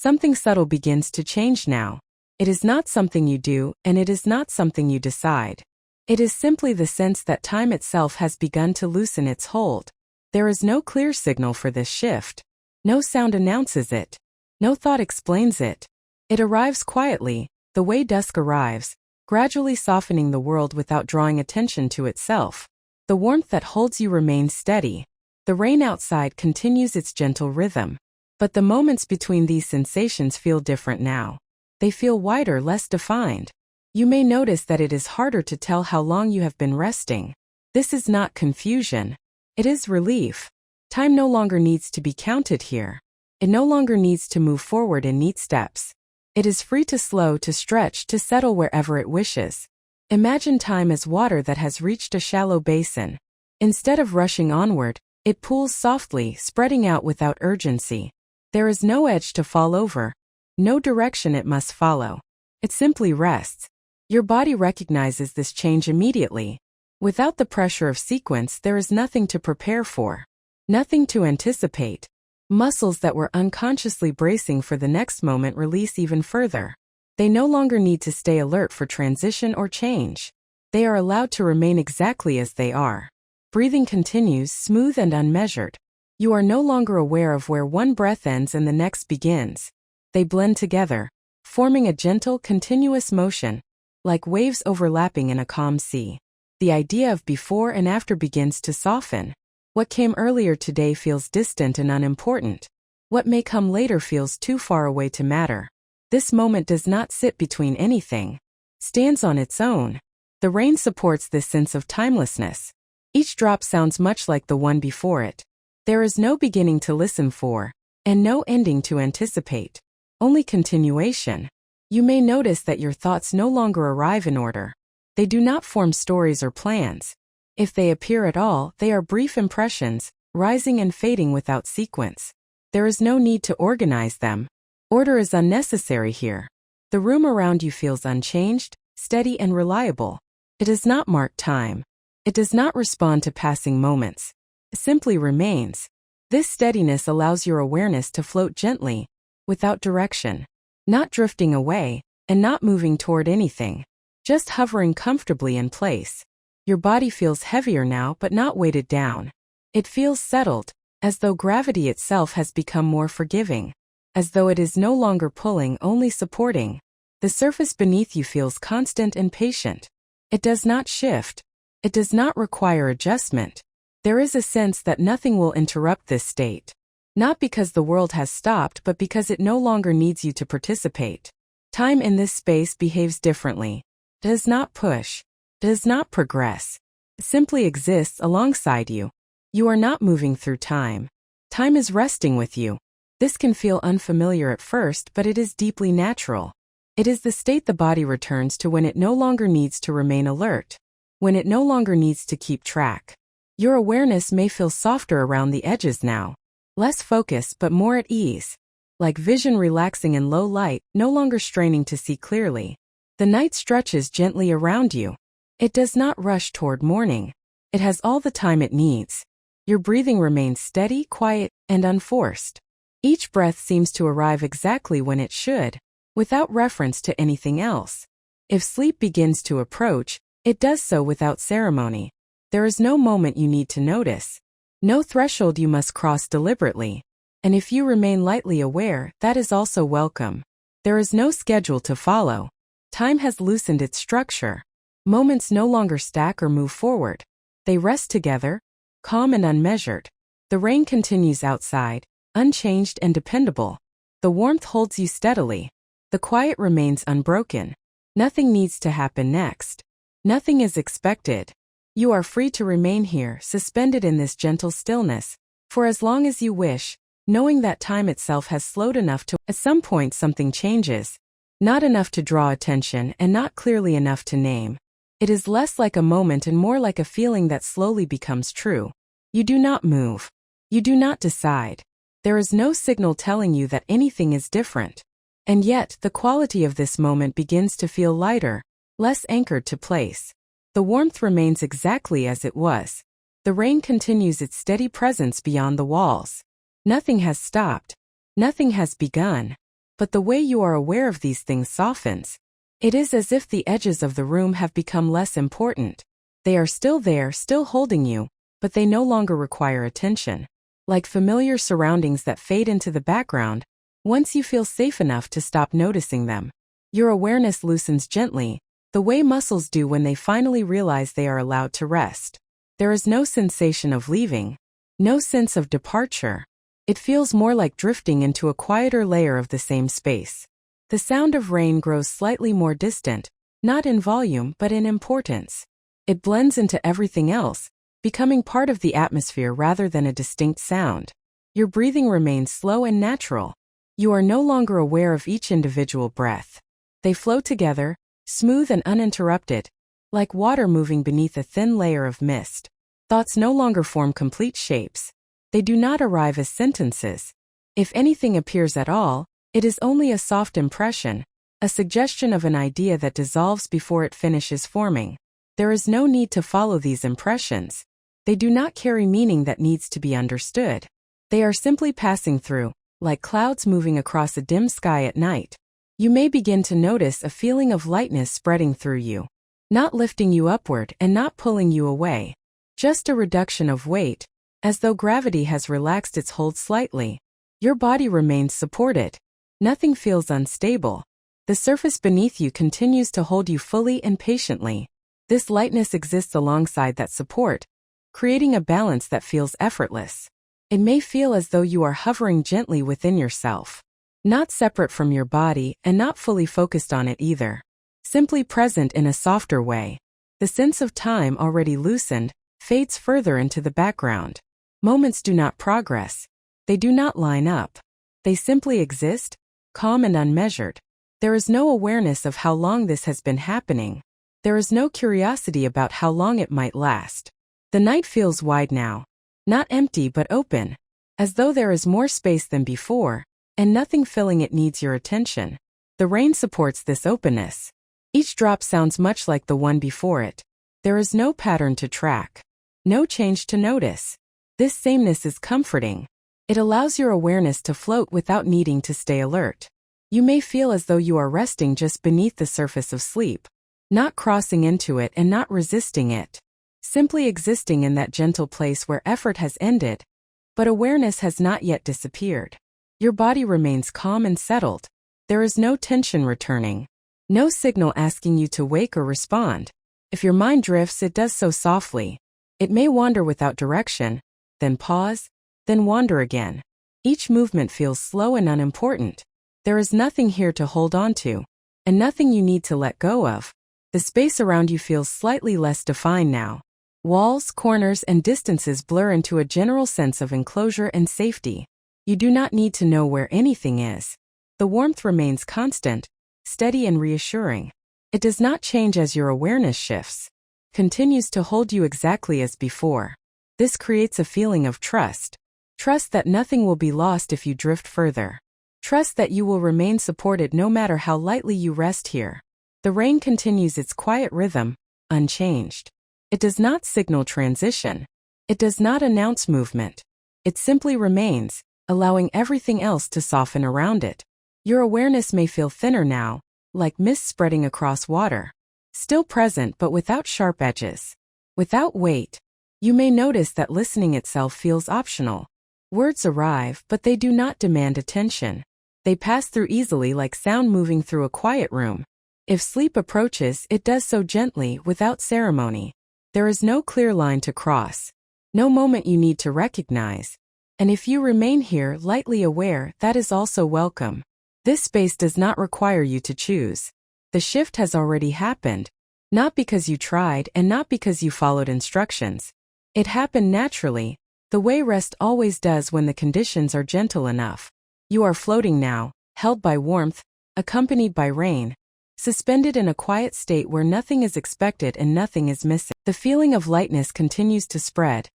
Something subtle begins to change now. It is not something you do, and it is not something you decide. It is simply the sense that time itself has begun to loosen its hold. There is no clear signal for this shift. No sound announces it. No thought explains it. It arrives quietly, the way dusk arrives, gradually softening the world without drawing attention to itself. The warmth that holds you remains steady. The rain outside continues its gentle rhythm. But the moments between these sensations feel different now. They feel wider, less defined. You may notice that it is harder to tell how long you have been resting. This is not confusion. It is relief. Time no longer needs to be counted here. It no longer needs to move forward in neat steps. It is free to slow, to stretch, to settle wherever it wishes. Imagine time as water that has reached a shallow basin. Instead of rushing onward, it pools softly, spreading out without urgency. There is no edge to fall over, no direction it must follow. It simply rests. Your body recognizes this change immediately. Without the pressure of sequence, there is nothing to prepare for, nothing to anticipate. Muscles that were unconsciously bracing for the next moment release even further. They no longer need to stay alert for transition or change. They are allowed to remain exactly as they are. Breathing continues, smooth and unmeasured. You are no longer aware of where one breath ends and the next begins. They blend together, forming a gentle, continuous motion, like waves overlapping in a calm sea. The idea of before and after begins to soften. What came earlier today feels distant and unimportant. What may come later feels too far away to matter. This moment does not sit between anything. Stands on its own. The rain supports this sense of timelessness. Each drop sounds much like the one before it. There is no beginning to listen for, and no ending to anticipate. Only continuation. You may notice that your thoughts no longer arrive in order. They do not form stories or plans. If they appear at all, they are brief impressions, rising and fading without sequence. There is no need to organize them. Order is unnecessary here. The room around you feels unchanged, steady and reliable. It does not mark time. It does not respond to passing moments. It simply remains. This steadiness allows your awareness to float gently, without direction. Not drifting away, and not moving toward anything. Just hovering comfortably in place. Your body feels heavier now but not weighted down. It feels settled, as though gravity itself has become more forgiving. As though it is no longer pulling, only supporting. The surface beneath you feels constant and patient. It does not shift. It does not require adjustment. There is a sense that nothing will interrupt this state. Not because the world has stopped, but because it no longer needs you to participate. Time in this space behaves differently. It does not push. It does not progress. It simply exists alongside you. You are not moving through time. Time is resting with you. This can feel unfamiliar at first, but it is deeply natural. It is the state the body returns to when it no longer needs to remain alert. When it no longer needs to keep track. Your awareness may feel softer around the edges now. Less focused but more at ease. Like vision relaxing in low light, no longer straining to see clearly. The night stretches gently around you. It does not rush toward morning. It has all the time it needs. Your breathing remains steady, quiet, and unforced. Each breath seems to arrive exactly when it should, without reference to anything else. If sleep begins to approach, it does so without ceremony. There is no moment you need to notice. No threshold you must cross deliberately. And if you remain lightly aware, that is also welcome. There is no schedule to follow. Time has loosened its structure. Moments no longer stack or move forward. They rest together, calm and unmeasured. The rain continues outside, unchanged and dependable. The warmth holds you steadily. The quiet remains unbroken. Nothing needs to happen next. Nothing is expected. You are free to remain here, suspended in this gentle stillness, for as long as you wish, knowing that time itself has slowed enough to, at some point something changes. Not enough to draw attention and not clearly enough to name. It is less like a moment and more like a feeling that slowly becomes true. You do not move. You do not decide. There is no signal telling you that anything is different. And yet, the quality of this moment begins to feel lighter, less anchored to place. The warmth remains exactly as it was. The rain continues its steady presence beyond the walls. Nothing has stopped. Nothing has begun. but the way you are aware of these things softens. It is as if the edges of the room have become less important. They are still there, still holding you, but they no longer require attention. Like familiar surroundings that fade into the background, once you feel safe enough to stop noticing them, your awareness loosens gently, the way muscles do when they finally realize they are allowed to rest. There is no sensation of leaving, no sense of departure. It feels more like drifting into a quieter layer of the same space. The sound of rain grows slightly more distant, not in volume but in importance. It blends into everything else, becoming part of the atmosphere rather than a distinct sound. Your breathing remains slow and natural. You are no longer aware of each individual breath. They flow together, smooth and uninterrupted, like water moving beneath a thin layer of mist. Thoughts no longer form complete shapes. They do not arrive as sentences. If anything appears at all, it is only a soft impression, a suggestion of an idea that dissolves before it finishes forming. There is no need to follow these impressions. They do not carry meaning that needs to be understood. They are simply passing through, like clouds moving across a dim sky at night. You may begin to notice a feeling of lightness spreading through you, not lifting you upward and not pulling you away. Just a reduction of weight, as though gravity has relaxed its hold slightly. Your body remains supported. Nothing feels unstable. The surface beneath you continues to hold you fully and patiently. This lightness exists alongside that support, creating a balance that feels effortless. It may feel as though you are hovering gently within yourself, not separate from your body and not fully focused on it either. Simply present in a softer way. The sense of time already loosened fades further into the background. Moments do not progress. They do not line up. They simply exist, calm and unmeasured. There is no awareness of how long this has been happening. There is no curiosity about how long it might last. The night feels wide now. Not empty but open. As though there is more space than before, and nothing filling it needs your attention. The rain supports this openness. Each drop sounds much like the one before it. There is no pattern to track. No change to notice. This sameness is comforting. It allows your awareness to float without needing to stay alert. You may feel as though you are resting just beneath the surface of sleep, not crossing into it and not resisting it. Simply existing in that gentle place where effort has ended, but awareness has not yet disappeared. Your body remains calm and settled. There is no tension returning. No signal asking you to wake or respond. If your mind drifts, it does so softly. It may wander without direction, then pause, then wander again. Each movement feels slow and unimportant. There is nothing here to hold on to, and nothing you need to let go of. The space around you feels slightly less defined now. Walls, corners, and distances blur into a general sense of enclosure and safety. You do not need to know where anything is. The warmth remains constant, steady and reassuring. It does not change as your awareness shifts. Continues to hold you exactly as before. This creates a feeling of trust. Trust that nothing will be lost if you drift further. Trust that you will remain supported no matter how lightly you rest here. The rain continues its quiet rhythm, unchanged. It does not signal transition. It does not announce movement. It simply remains, allowing everything else to soften around it. Your awareness may feel thinner now, like mist spreading across water. Still present but without sharp edges. Without weight. You may notice that listening itself feels optional. Words arrive, but they do not demand attention. They pass through easily like sound moving through a quiet room. If sleep approaches, it does so gently, without ceremony. There is no clear line to cross. No moment you need to recognize. And if you remain here lightly aware, that is also welcome. This space does not require you to choose. The shift has already happened. Not because you tried and not because you followed instructions. It happened naturally, the way rest always does when the conditions are gentle enough. You are floating now, held by warmth, accompanied by rain, suspended in a quiet state where nothing is expected and nothing is missing. The feeling of lightness continues to spread,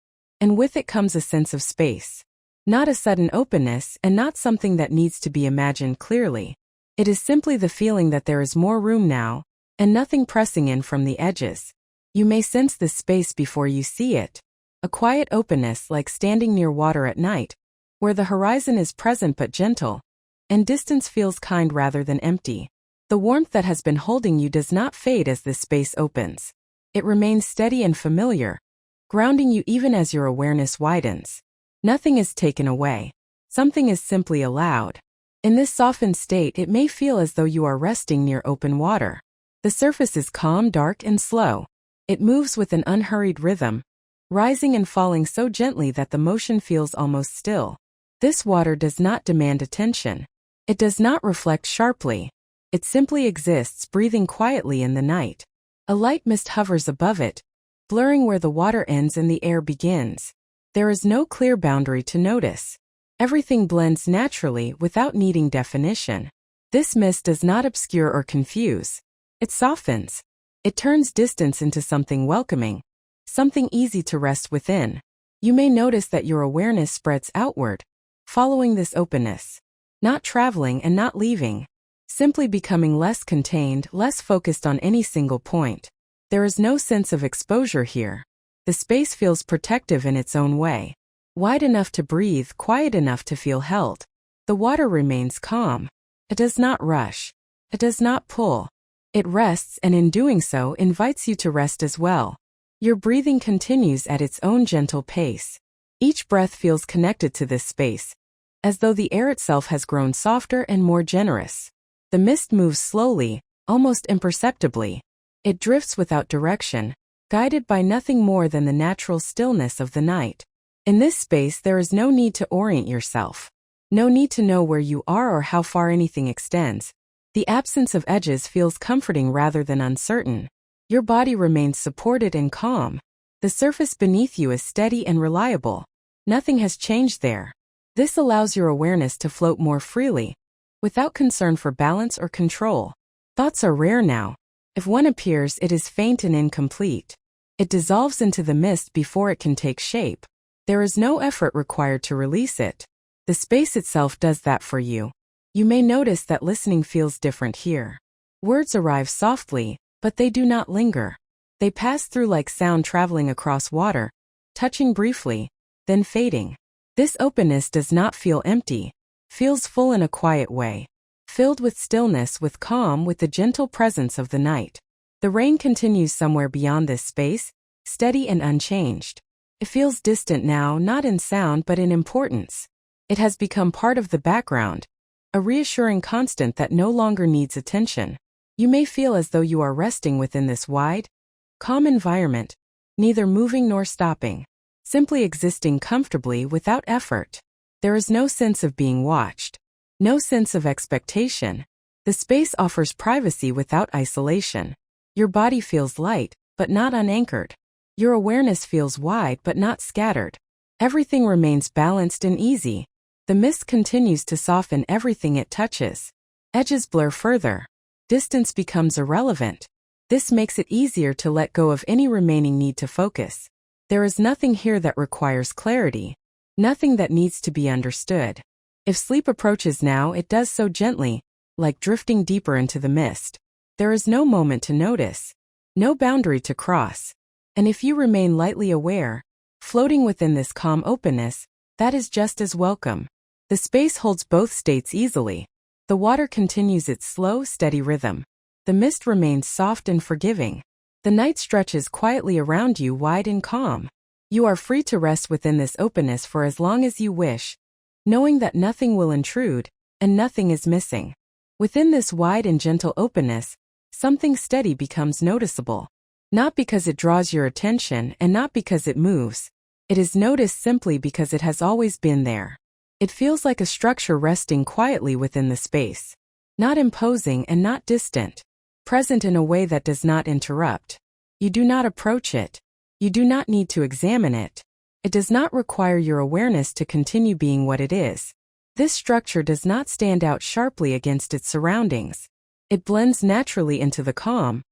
and with it comes a sense of space. Not a sudden openness and not something that needs to be imagined clearly. It is simply the feeling that there is more room now, and nothing pressing in from the edges. You may sense this space before you see it. A quiet openness like standing near water at night, where the horizon is present but gentle, and distance feels kind rather than empty. The warmth that has been holding you does not fade as this space opens. It remains steady and familiar, grounding you even as your awareness widens. Nothing is taken away. Something is simply allowed. In this softened state, it may feel as though you are resting near open water. The surface is calm, dark, and slow. It moves with an unhurried rhythm, rising and falling so gently that the motion feels almost still. This water does not demand attention. It does not reflect sharply. It simply exists, breathing quietly in the night. A light mist hovers above it, blurring where the water ends and the air begins. There is no clear boundary to notice. Everything blends naturally without needing definition. This mist does not obscure or confuse. It softens. It turns distance into something welcoming, something easy to rest within. You may notice that your awareness spreads outward, following this openness. Not traveling and not leaving. Simply becoming less contained, less focused on any single point. There is no sense of exposure here. The space feels protective in its own way. Wide enough to breathe, quiet enough to feel held. The water remains calm. It does not rush. It does not pull. It rests, and in doing so invites you to rest as well. Your breathing continues at its own gentle pace. Each breath feels connected to this space, as though the air itself has grown softer and more generous. The mist moves slowly, almost imperceptibly. It drifts without direction, guided by nothing more than the natural stillness of the night. In this space, there is no need to orient yourself. No need to know where you are or how far anything extends. The absence of edges feels comforting rather than uncertain. Your body remains supported and calm. The surface beneath you is steady and reliable. Nothing has changed there. This allows your awareness to float more freely, without concern for balance or control. Thoughts are rare now. If one appears, it is faint and incomplete. It dissolves into the mist before it can take shape. There is no effort required to release it. The space itself does that for you. You may notice that listening feels different here. Words arrive softly, but they do not linger. They pass through like sound traveling across water, touching briefly, then fading. This openness does not feel empty, feels full in a quiet way. Filled with stillness, with calm, with the gentle presence of the night. The rain continues somewhere beyond this space, steady and unchanged. It feels distant now, not in sound but in importance. It has become part of the background, a reassuring constant that no longer needs attention. You may feel as though you are resting within this wide, calm environment, neither moving nor stopping, simply existing comfortably without effort. There is no sense of being watched, no sense of expectation. The space offers privacy without isolation. Your body feels light, but not unanchored. Your awareness feels wide but not scattered. Everything remains balanced and easy. The mist continues to soften everything it touches. Edges blur further. Distance becomes irrelevant. This makes it easier to let go of any remaining need to focus. There is nothing here that requires clarity. Nothing that needs to be understood. If sleep approaches now, it does so gently, like drifting deeper into the mist. There is no moment to notice, no boundary to cross. And if you remain lightly aware, floating within this calm openness, that is just as welcome. The space holds both states easily. The water continues its slow, steady rhythm. The mist remains soft and forgiving. The night stretches quietly around you, wide and calm. You are free to rest within this openness for as long as you wish, knowing that nothing will intrude, and nothing is missing. Within this wide and gentle openness, something steady becomes noticeable. Not because it draws your attention and not because it moves. It is noticed simply because it has always been there. It feels like a structure resting quietly within the space. Not imposing and not distant. Present in a way that does not interrupt. You do not approach it. You do not need to examine it. It does not require your awareness to continue being what it is. This structure does not stand out sharply against its surroundings. It blends naturally into the calm,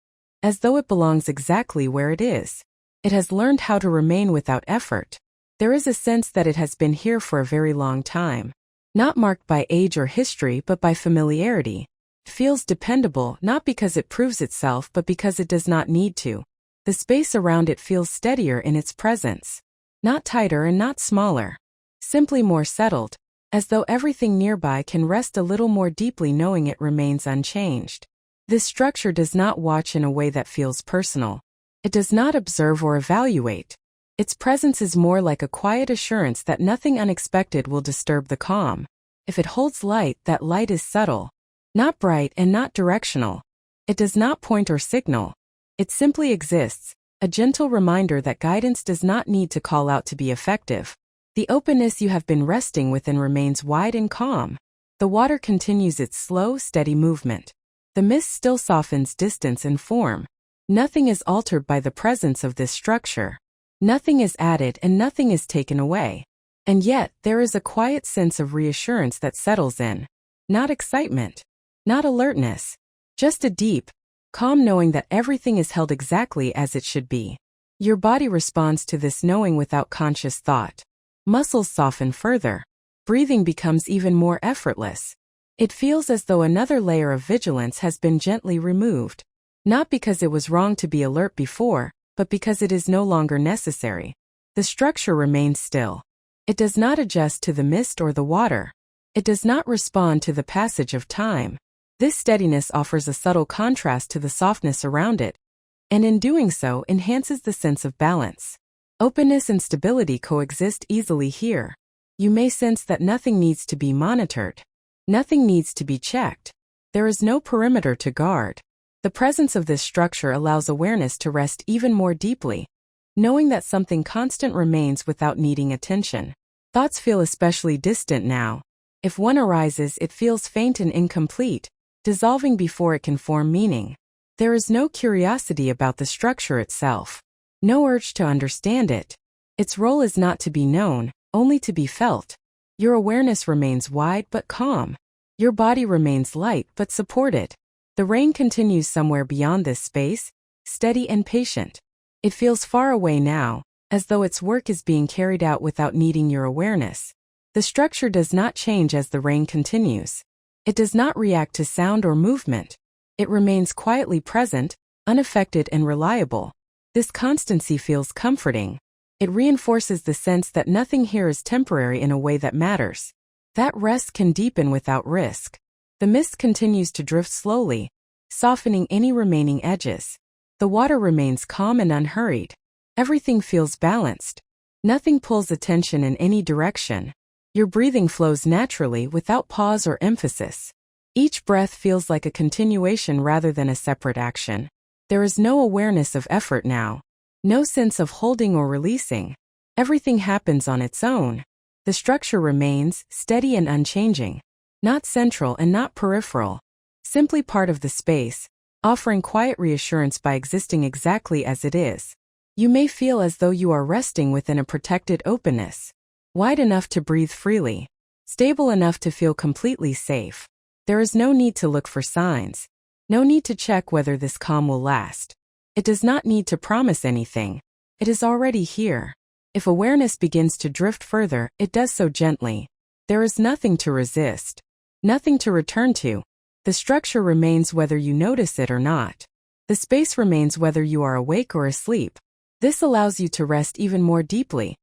as though it belongs exactly where it is. It has learned how to remain without effort. There is a sense that it has been here for a very long time. Not marked by age or history but by familiarity. It feels dependable not because it proves itself but because it does not need to. The space around it feels steadier in its presence. Not tighter and not smaller. Simply more settled. as though everything nearby can rest a little more deeply knowing it remains unchanged. This structure does not watch in a way that feels personal. It does not observe or evaluate. Its presence is more like a quiet assurance that nothing unexpected will disturb the calm. If it holds light, that light is subtle, not bright and not directional. It does not point or signal. It simply exists, a gentle reminder that guidance does not need to call out to be effective. The openness you have been resting within remains wide and calm. The water continues its slow, steady movement. The mist still softens distance and form. Nothing is altered by the presence of this structure. Nothing is added and nothing is taken away. And yet, there is a quiet sense of reassurance that settles in. Not excitement. Not alertness. Just a deep, calm knowing that everything is held exactly as it should be. Your body responds to this knowing without conscious thought. Muscles soften further. Breathing becomes even more effortless. It feels as though another layer of vigilance has been gently removed. Not because it was wrong to be alert before, but because it is no longer necessary. The structure remains still. It does not adjust to the mist or the water. It does not respond to the passage of time. This steadiness offers a subtle contrast to the softness around it, and in doing so enhances the sense of balance. Openness and stability coexist easily here. You may sense that nothing needs to be monitored. Nothing needs to be checked. There is no perimeter to guard. The presence of this structure allows awareness to rest even more deeply, knowing that something constant remains without needing attention. Thoughts feel especially distant now. If one arises, it feels faint and incomplete, dissolving before it can form meaning. There is no curiosity about the structure itself. No urge to understand it. Its role is not to be known, only to be felt. Your awareness remains wide but calm. Your body remains light but supported. The rain continues somewhere beyond this space, steady and patient. It feels far away now, as though its work is being carried out without needing your awareness. The structure does not change as the rain continues. It does not react to sound or movement. It remains quietly present, unaffected and reliable. This constancy feels comforting. It reinforces the sense that nothing here is temporary in a way that matters. That rest can deepen without risk. The mist continues to drift slowly, softening any remaining edges. The water remains calm and unhurried. Everything feels balanced. Nothing pulls attention in any direction. Your breathing flows naturally without pause or emphasis. Each breath feels like a continuation rather than a separate action. There is no awareness of effort now. No sense of holding or releasing. Everything happens on its own. The structure remains steady and unchanging. Not central and not peripheral. Simply part of the space, offering quiet reassurance by existing exactly as it is. You may feel as though you are resting within a protected openness. Wide enough to breathe freely. Stable enough to feel completely safe. There is no need to look for signs. No need to check whether this calm will last. It does not need to promise anything. It is already here. If awareness begins to drift further, it does so gently. There is nothing to resist. Nothing to return to. The structure remains whether you notice it or not. The space remains whether you are awake or asleep. This allows you to rest even more deeply,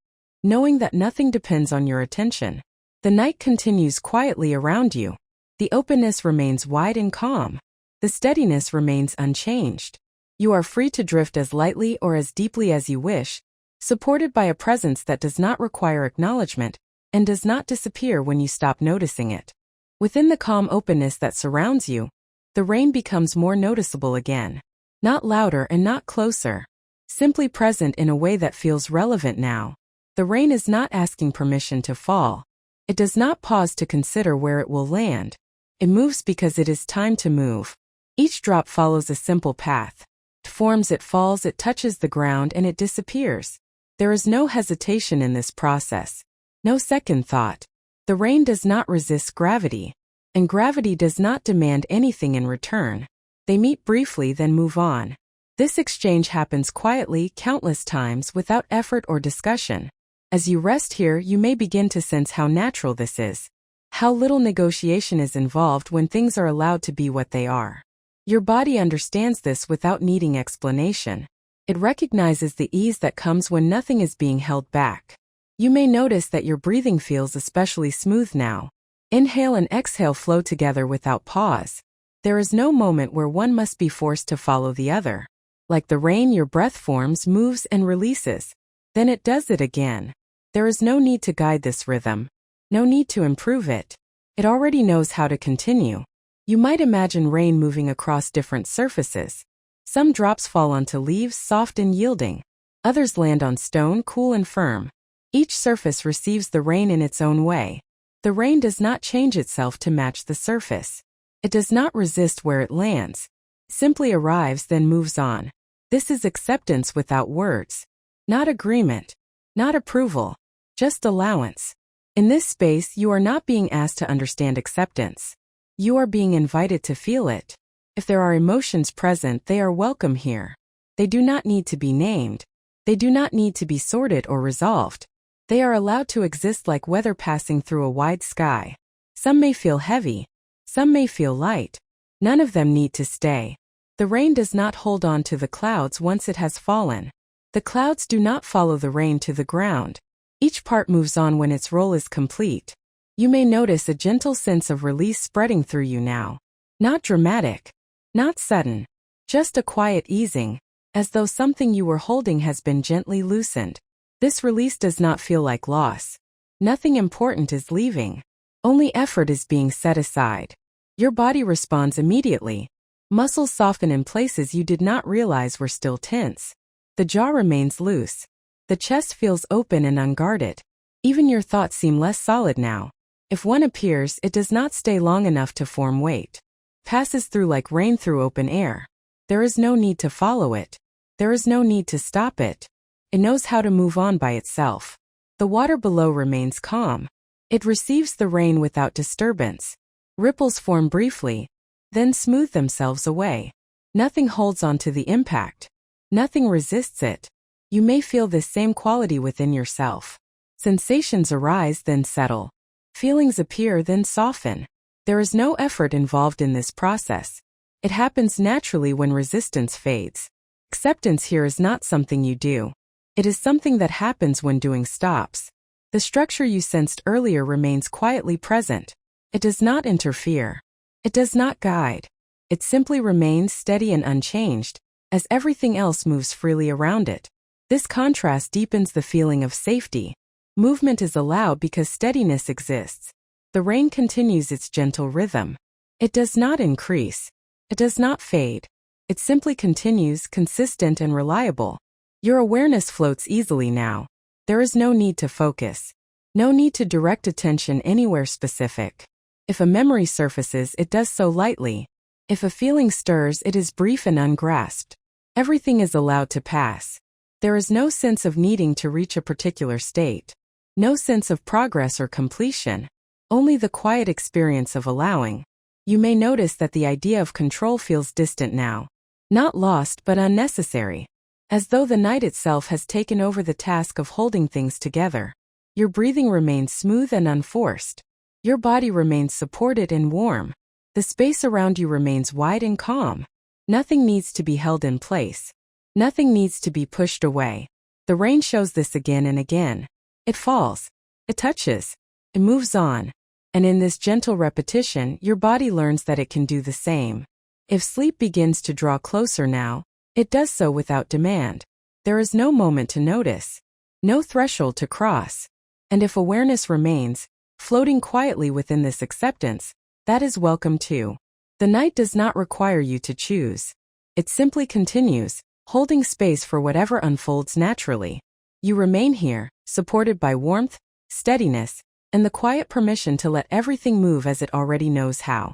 knowing that nothing depends on your attention. The night continues quietly around you. The openness remains wide and calm. The steadiness remains unchanged. You are free to drift as lightly or as deeply as you wish, supported by a presence that does not require acknowledgement and does not disappear when you stop noticing it. Within the calm openness that surrounds you, the rain becomes more noticeable again. Not louder and not closer. Simply present in a way that feels relevant now. The rain is not asking permission to fall. It does not pause to consider where it will land. It moves because it is time to move. Each drop follows a simple path. It forms, it falls, it touches the ground, and it disappears. There is no hesitation in this process. No second thought. The rain does not resist gravity, and gravity does not demand anything in return. They meet briefly, then move on. This exchange happens quietly, countless times, without effort or discussion. As you rest here, you may begin to sense how natural this is. How little negotiation is involved when things are allowed to be what they are. Your body understands this without needing explanation. It recognizes the ease that comes when nothing is being held back. You may notice that your breathing feels especially smooth now. Inhale and exhale flow together without pause. There is no moment where one must be forced to follow the other. Like the rain, your breath forms, moves, and releases. Then it does it again. There is no need to guide this rhythm. No need to improve it. It already knows how to continue. You might imagine rain moving across different surfaces. Some drops fall onto leaves, soft and yielding. Others land on stone, cool and firm. Each surface receives the rain in its own way. The rain does not change itself to match the surface. It does not resist where it lands. It simply arrives, then moves on. This is acceptance without words. Not agreement. Not approval. Just allowance. In this space, you are not being asked to understand acceptance. You are being invited to feel it. If there are emotions present, they are welcome here. They do not need to be named. They do not need to be sorted or resolved. They are allowed to exist like weather passing through a wide sky. Some may feel heavy. Some may feel light. None of them need to stay. The rain does not hold on to the clouds once it has fallen. The clouds do not follow the rain to the ground. Each part moves on when its role is complete. You may notice a gentle sense of release spreading through you now. Not dramatic. Not sudden. Just a quiet easing, as though something you were holding has been gently loosened. This release does not feel like loss. Nothing important is leaving. Only effort is being set aside. Your body responds immediately. Muscles soften in places you did not realize were still tense. The jaw remains loose. The chest feels open and unguarded. Even your thoughts seem less solid now. If one appears, it does not stay long enough to form weight. Passes through like rain through open air. There is no need to follow it. There is no need to stop it. It knows how to move on by itself. The water below remains calm. It receives the rain without disturbance. Ripples form briefly, then smooth themselves away. Nothing holds on to the impact. Nothing resists it. You may feel this same quality within yourself. Sensations arise, then settle. Feelings appear, then soften. There is no effort involved in this process. It happens naturally when resistance fades. Acceptance here is not something you do. It is something that happens when doing stops. The structure you sensed earlier remains quietly present. It does not interfere. It does not guide. It simply remains steady and unchanged, as everything else moves freely around it. This contrast deepens the feeling of safety. Movement is allowed because steadiness exists. The rain continues its gentle rhythm. It does not increase. It does not fade. It simply continues, consistent and reliable. Your awareness floats easily now. There is no need to focus. No need to direct attention anywhere specific. If a memory surfaces, it does so lightly. If a feeling stirs, it is brief and ungrasped. Everything is allowed to pass. There is no sense of needing to reach a particular state. No sense of progress or completion. Only the quiet experience of allowing. You may notice that the idea of control feels distant now. Not lost, but unnecessary. As though the night itself has taken over the task of holding things together. Your breathing remains smooth and unforced. Your body remains supported and warm. The space around you remains wide and calm. Nothing needs to be held in place. Nothing needs to be pushed away. The rain shows this again and again. It falls. It touches. It moves on. And in this gentle repetition, your body learns that it can do the same. If sleep begins to draw closer now, it does so without demand. There is no moment to notice. No threshold to cross. And if awareness remains, floating quietly within this acceptance, that is welcome too. The night does not require you to choose. It simply continues, holding space for whatever unfolds naturally. You remain here, supported by warmth, steadiness, and the quiet permission to let everything move as it already knows how.